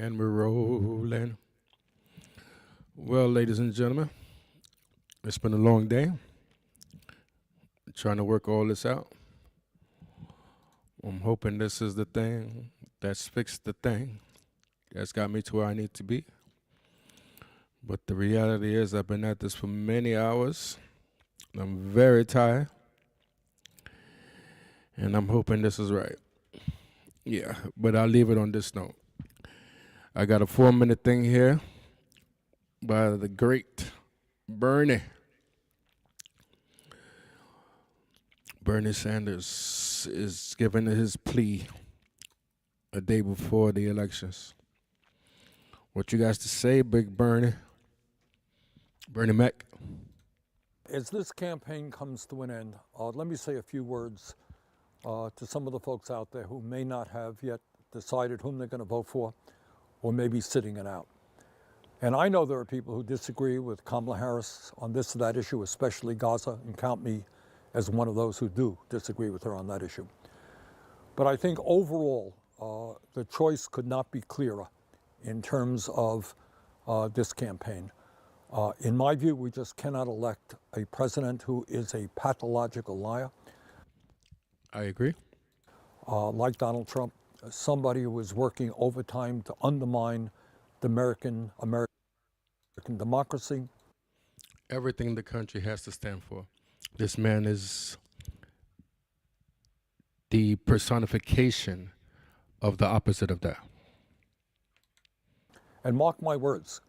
And we're rolling. Well, ladies and gentlemen, it's been a long day trying to work all this out. I'm hoping this is the thing that's fixed the thing that's got me to where I need to be. But the reality is, I've been at this for many hours. I'm very tired. And I'm hoping this is right. Yeah, but I'll leave it on this note. I got a 4-minute thing here by the great Bernie. Bernie Sanders is giving his plea a day before the elections. What you guys to say, Big Bernie? Bernie Mac? As this campaign comes to an end, let me say a few words to some of the folks out there who may not have yet decided whom they're going to vote for, or maybe sitting it out. And I know there are people who disagree with Kamala Harris on this or that issue, especially Gaza, and count me as one of those who do disagree with her on that issue. But I think overall, the choice could not be clearer in terms of this campaign. In my view, we just cannot elect a president who is a pathological liar. I agree. Like Donald Trump, somebody who is working overtime to undermine the American democracy. Everything the country has to stand for. This man is the personification of the opposite of that. And mark my words,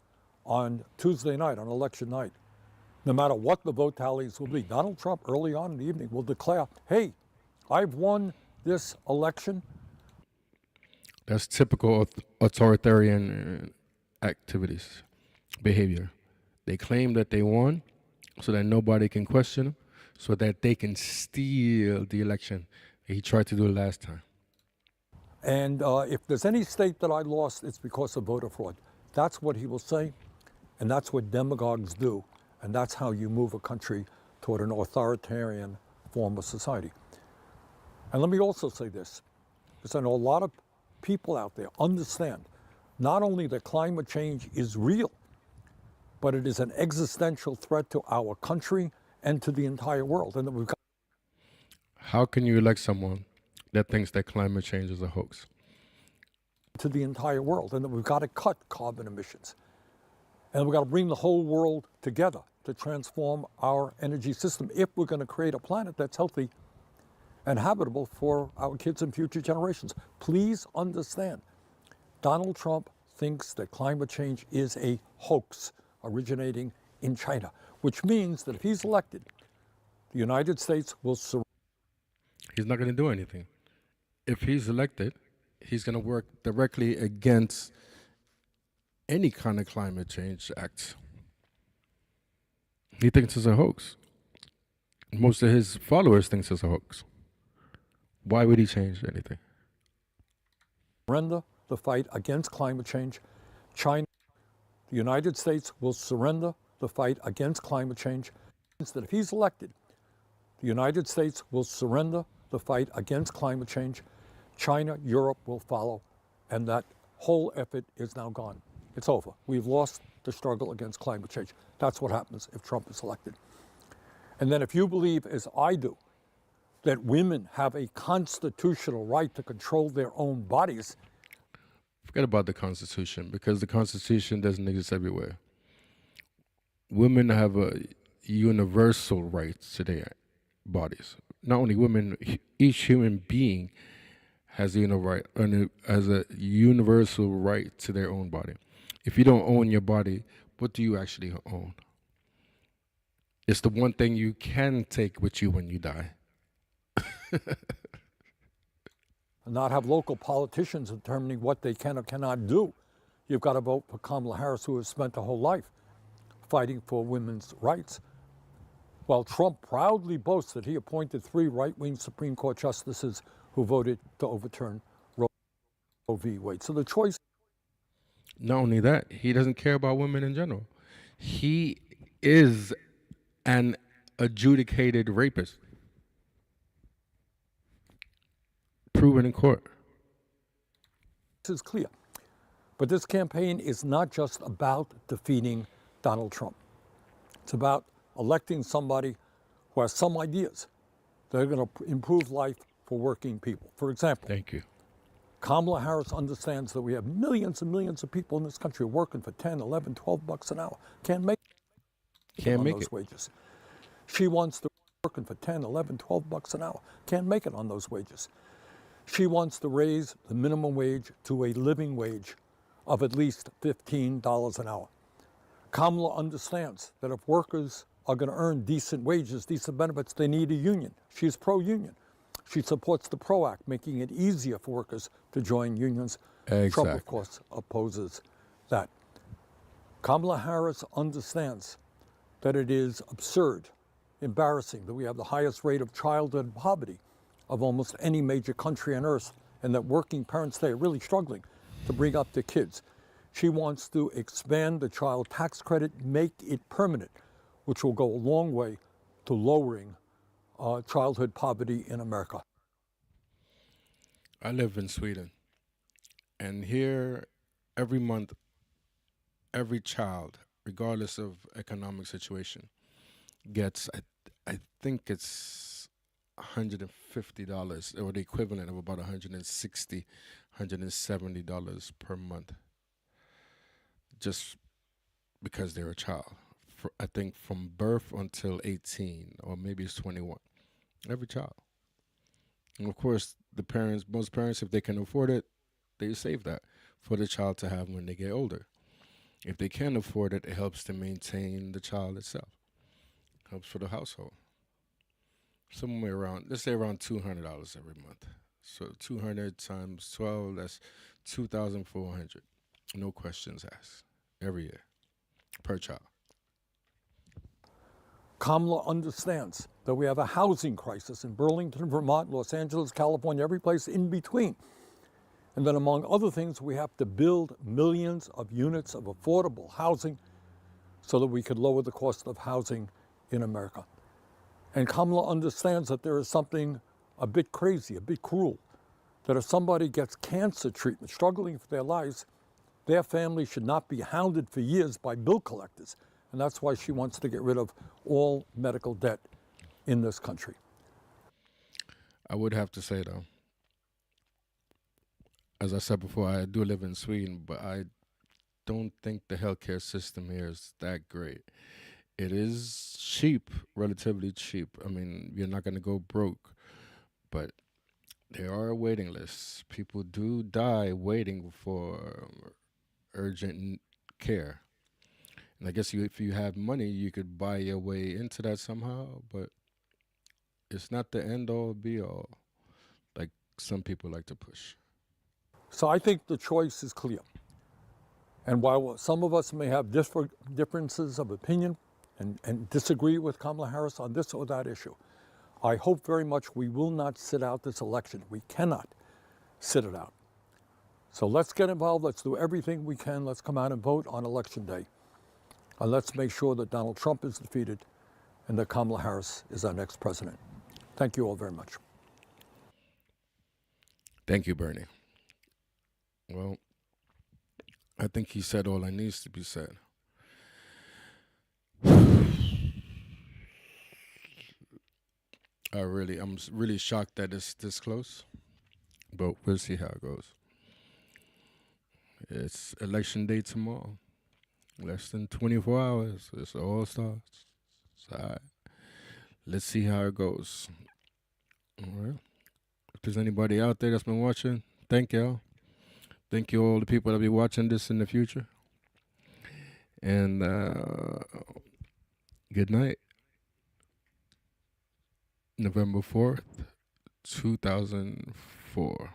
on Tuesday night, on election night, no matter what the vote tallies will be, Donald Trump early on in the evening will declare, hey, I've won this election. That's typical authoritarian activities, behavior. They claim that they won so that nobody can question them, so that they can steal the election. He tried to do it last time. And if there's any state that I lost, it's because of voter fraud. That's what he will say, and that's what demagogues do, and that's how you move a country toward an authoritarian form of society. And let me also say this, because I know a lot of people out there understand not only that climate change is real, but it is an existential threat to our country and to the entire world. And that we've got. How can you elect someone that thinks that climate change is a hoax? To the entire world, and that we've got to cut carbon emissions. And we've got to bring the whole world together to transform our energy system if we're going to create a planet that's healthy and habitable for our kids and future generations. Please understand, Donald Trump thinks that climate change is a hoax originating in China, which means that if he's elected, the United States will surrender. He's not going to do anything. If he's elected, he's going to work directly against any kind of climate change acts. He thinks it's a hoax. Most of his followers thinks it's a hoax. Why would he change anything? Surrender the fight against climate change. China, the United States will surrender the fight against climate change. That if he's elected, the United States will surrender the fight against climate change. China, Europe will follow, and that whole effort is now gone. It's over. We've lost the struggle against climate change. That's what happens if Trump is elected. And then if you believe, as I do, that women have a constitutional right to control their own bodies. Forget about the Constitution, because the Constitution doesn't exist everywhere. Women have a universal right to their bodies. Not only women, each human being has a universal right to their own body. If you don't own your body, what do you actually own? It's the one thing you can take with you when you die. Not have local politicians determining what they can or cannot do. You've got to vote for Kamala Harris, who has spent her whole life fighting for women's rights. While Trump proudly boasts that he appointed 3 right-wing Supreme Court justices who voted to overturn Roe v. Wade. So the choice. Not only that, he doesn't care about women in general. He is an adjudicated rapist. Proven in court. This is clear. But this campaign is not just about defeating Donald Trump. It's about electing somebody who has some ideas that are going to improve life for working people. For example, Thank you. Kamala Harris understands that we have millions and millions of people in this country working for 10, 11, 12 bucks an hour. Can't make it Can't on make those it. wages. She wants to working for 10, 11, 12 bucks an hour. Can't make it on those wages. She wants to raise the minimum wage to a living wage of at least $15 an hour. Kamala understands that if workers are going to earn decent wages, decent benefits, they need a union. She's pro-union. She supports the PRO Act, making it easier for workers to join unions. Exactly. Trump, of course, opposes that. Kamala Harris understands that it is absurd, embarrassing, that we have the highest rate of childhood poverty of almost any major country on earth, and that working parents today are really struggling to bring up their kids. She wants to expand the child tax credit, make it permanent, which will go a long way to lowering childhood poverty in America. I live in Sweden, and here, every month, every child, regardless of economic situation, gets I think it's $150 or the equivalent of about $170 per month, just because they're a child. I think from birth until 18, or maybe it's 21. Every child. And of course, most parents, if they can afford it, they save that for the child to have when they get older. If they can't afford it, it helps to maintain the child itself. Helps for the household. Somewhere around, let's say around $200 every month. So 200 times 12, that's 2,400. No questions asked every year per child. Kamala understands that we have a housing crisis in Burlington, Vermont, Los Angeles, California, every place in between. And then, among other things, we have to build millions of units of affordable housing so that we could lower the cost of housing in America. And Kamala understands that there is something a bit crazy, a bit cruel, that if somebody gets cancer treatment, struggling for their lives, their family should not be hounded for years by bill collectors. And that's why she wants to get rid of all medical debt in this country. I would have to say, though, as I said before, I do live in Sweden, but I don't think the healthcare system here is that great. It is cheap, relatively cheap. I mean, you're not going to go broke, but there are waiting lists. People do die waiting for urgent care. And I guess if you have money, you could buy your way into that somehow, but it's not the end all be all, like some people like to push. So I think the choice is clear. And while some of us may have differences of opinion and disagree with Kamala Harris on this or that issue, I hope very much we will not sit out this election. We cannot sit it out. So let's get involved. Let's do everything we can. Let's come out and vote on Election Day. And let's make sure that Donald Trump is defeated and that Kamala Harris is our next president. Thank you all very much. Thank you, Bernie. Well, I think he said all that needs to be said. I'm really shocked that it's this close, but we'll see how it goes. It's election day tomorrow. Less than 24 hours. It's all starts. So, all right. Let's see how it goes. All right. If there's anybody out there that's been watching, thank y'all. Thank you all the people that'll be watching this in the future. And good night. November 4th, 2004.